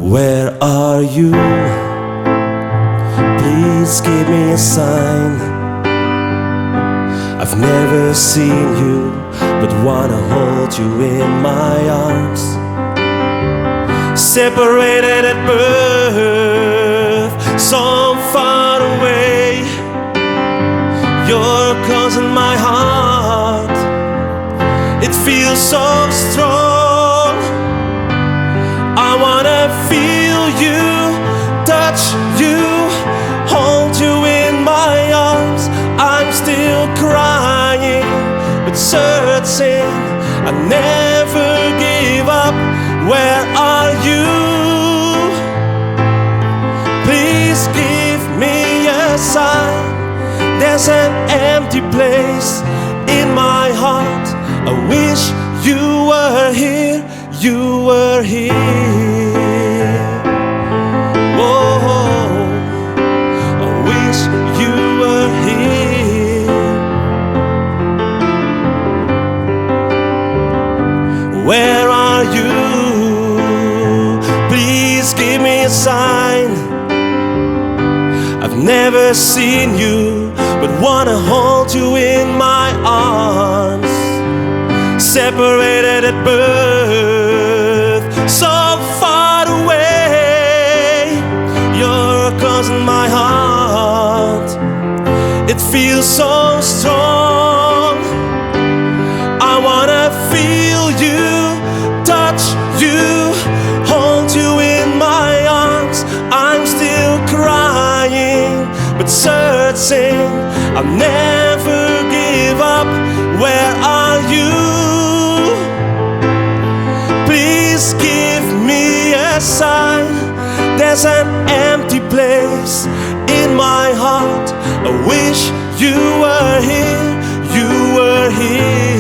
Where are you? Please give me a sign. I've never seen you, but wanna hold you in my arms. Separated at birth, so far away. You're close in my heart. It feels so strong. I wanna feel you, touch you, hold you in my arms. I'm still crying, but searching. I never give up. Where are you? Please give me a sign. There's an empty place in my heart. I wish you were here, you were here. Whoa, I wish you were here. Where are you? Please give me a sign. I've never seen you, but wanna hold you in my arms. Separated at birth, so far away. You're close in my heart. It feels so strong. I wanna feel you, touch you, hold you in my arms. I'm still crying, but searching. I'll never give up. Where are you? Please give me a sign. There's an empty place in my heart. I wish you were here, you were here.